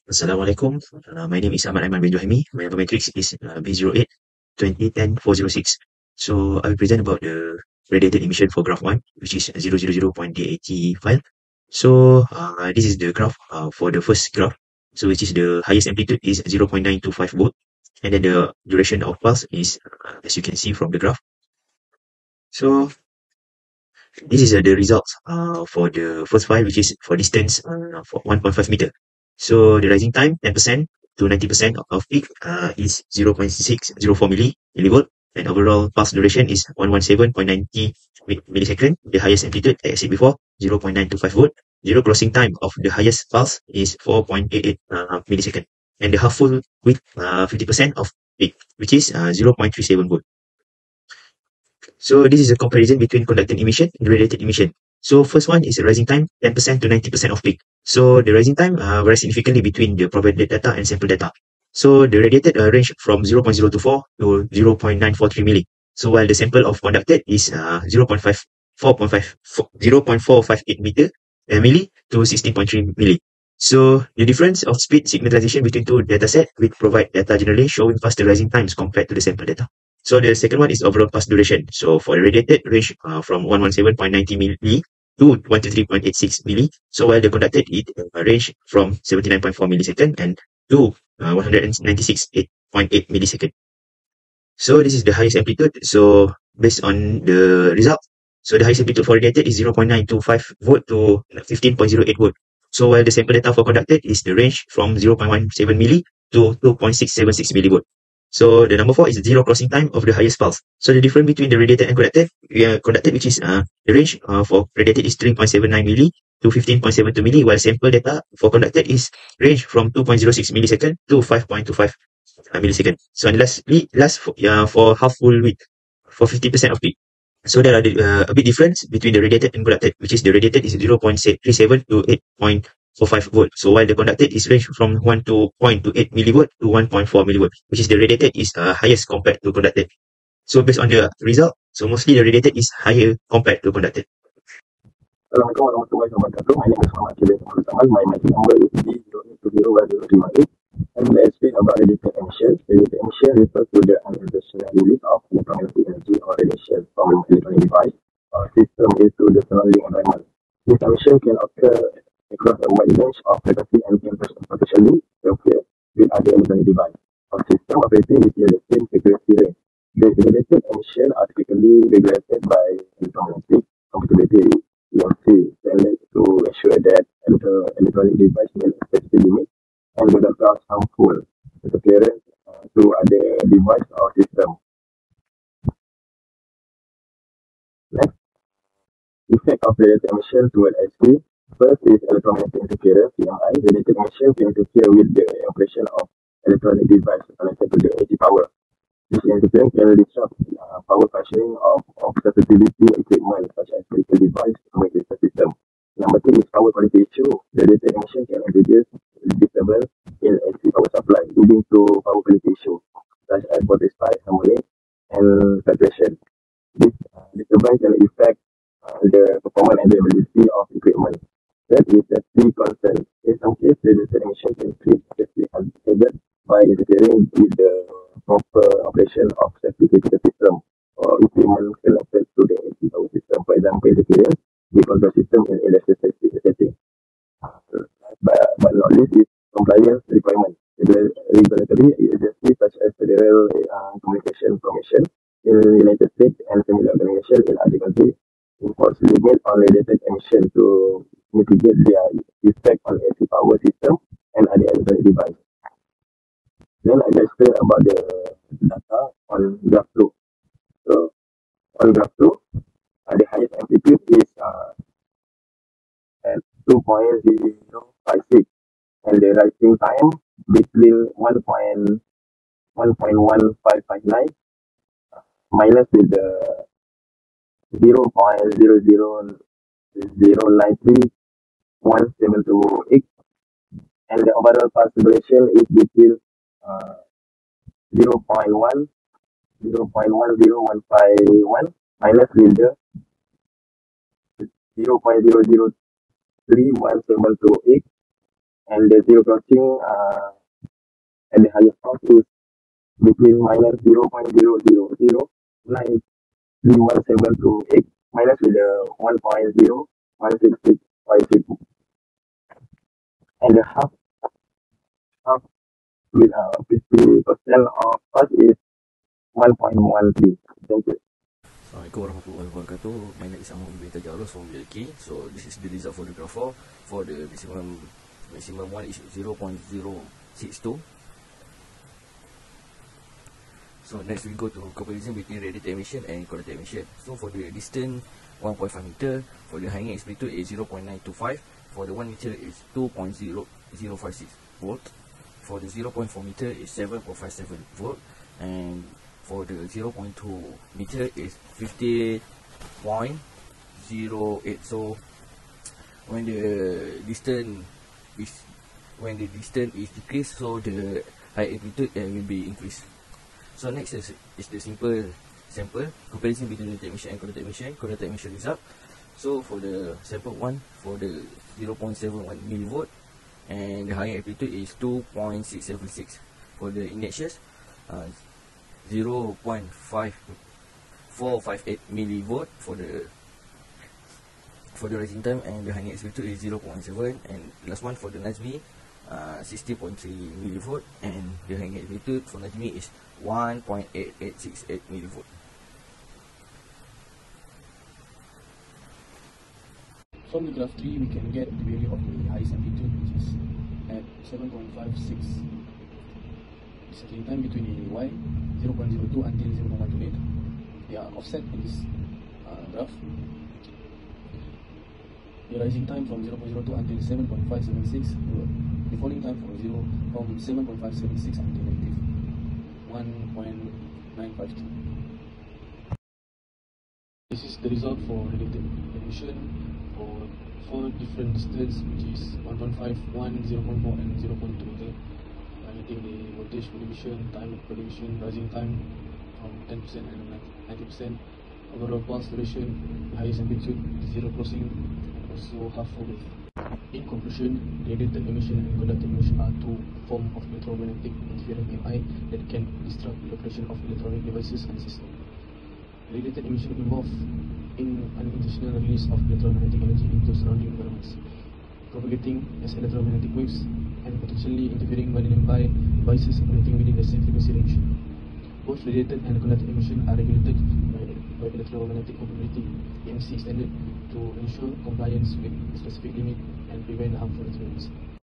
Assalamualaikum. My name is Ahmad Aiman bin Johimi. My number matrix is B08 2010 406. So I will present about the radiated emission for graph 1, which is 000.dat file. So this is the graph for the first graph. So which is the highest amplitude is 0.925 volt. And then the duration of pulse is, as you can see from the graph. So this is the results for the first file, which is for distance for 1.5 meter. So the rising time 10% to 90% of peak is 0.604 millivolt, and overall pulse duration is 117.90 millisecond. The highest amplitude, as I said before, 0.925 volt. Zero crossing time of the highest pulse is 4.88 millisecond, and the half full with 50% of peak, which is 0.37 volt. So this is a comparison between conductant emission and radiated emission. So first one is a rising time 10% to 90% of peak. So the rising time varies significantly between the provided data and sample data. So the radiated range from 0.024 to 0.943 milli. So while the sample of conducted is 0.458 meter milli to 16.3 milli. So the difference of speed signalization between two dataset will provide data generally showing faster rising times compared to the sample data. So the second one is overall pulse duration. So for the radiated range from 117.90 milli to 123.86 milli. So while the conducted it range from 79.4 millisecond and to 196.8 millisecond. So this is the highest amplitude. So based on the result, so the highest amplitude for radiated is 0.925 volt to 15.08 volt. So while the sample data for conducted is the range from 0.17 milli to 2.676 millivolt. So the number 4 is the zero crossing time of the highest pulse. So the difference between the radiated and conducted, which is the range for radiated is 3.79 milli to 15.72 milli, while sample data for conducted is range from 2.06 millisecond to 5.25 millisecond. So and last for half full width for 50% of peak. So there are a bit difference between the radiated and conducted, which is the radiated is 0.37 to 8.45 volt. So while the conducted is range from 1.28 millivolt to 1.4 millivolt, which is the radiated is highest compared to conducted. So based on the result, so mostly the radiated is higher compared to conducted. Assalamualaikum warahmatullahi wabarakatuh. My name is Muhammad Kibir Muhammad. My mic number is B0201038. I'm going to explain about radiated emission. Radiated emission refers to the unintentional release of electromagnetic energy or radiation from an electronic device or system into the surrounding environment. This emission can occur across a wide range of frequency and can potentially interfere with other electronic device or system operating within the same frequency range. The radiated emission are typically regulated by electromagnetic compatibility standard to ensure that electronic device meet a specific limit and do not cause harmful interference to other device or system. Next, effect of radiated emission toward IC. First is electromagnetic interference, EMI. Radiated emission can interfere with the operation of electronic device connected to the AC power. This interference can disrupt power functioning of sensitivity equipment such as medical device or communication system. Number 2 is power quality issue. Radiated emission can introduce disturbance in AC power supply, leading to power quality issue such as voltage spike, harmonic, and fluctuation. This disturbance can affect the performance and availability of equipment. Third is safety concern. In some cases, radiated emission can create safety hazard by interfering with the proper operation of safety critical system or equipment connected to the AC power system. For example, interference with control system in electric setting. But not least is compliance requirement. Regulatory agencies such as Federal Communication Commission in the United States and similar organizations in other countries impose limits on radiated emission to mitigate their effect on AC power system and other electronic devices. Then I will explain about the data on graph 2. So on graph 2, the highest amplitude is at 2.056 and the rising time between 1.1559 minus with the 0.000931728 and the overall pulse duration is between 0.1 0.10151 minus with the 0.00311728 and the zero crossing at the highest point is between minus 0.00093172 x minus with the 1.016656, and the half with 50% of us is 1.13. Thank you. Assalamualaikum warahmatullahi wabarakatuh. My name is Ahmad bin Tajarus from BEEI. So this is the result for the graph 4. For the maximum one is 0.062. So next we go to comparison between radiated emission and conducted emission. So for the distance 1.5 meter, for the hanging amplitude is 0.925, for the 1 meter is 2.0056 volt, for the 0.4 meter is 7.57 volt, and for the 0.2 meter is 50.08. So when the distance is decreased, so the high amplitude will be increased. So next is the simple sample comparison between radiated emission and conducted emission result. So for the sample 1, for the 0.71 millivolt, and the higher amplitude is 2.676. For the inertius, 0.5458 millivolt for the rising time, and the higher amplitude is 0.7. And last one for the Nazmi, 60.3 millivolt, and the higher amplitude for Nazmi is 1.8868 millivolt. From the graph 3, we can get the value of the highest amplitude, which is at 7.56 settling time between the y 0.02 until 0.128. They are offset in this graph. The rising time from 0.02 until 7.576, the falling time from 7.576 until negative 1.952. This is the result for radiated emission for 4 different distance, which is 1.5, 1, 0.4 and 0.2 meter. Getting the voltage per division, time per division, rising time from 10% and 90%, overall pulse duration, the highest amplitude, zero crossing, and also half wave. In conclusion, radiated emission and conducted emission are two forms of electromagnetic interference BEEI that can disrupt the operation of electronic devices and systems. Radiated emission involves in unintentional release of electromagnetic energy into surrounding environments, propagating as electromagnetic waves and potentially interfering by the nearby devices operating within the same frequency range. Both radiated and conducted emission are regulated by electromagnetic compatibility (EMC) standard to ensure compliance with specific limit and prevent harmful interference.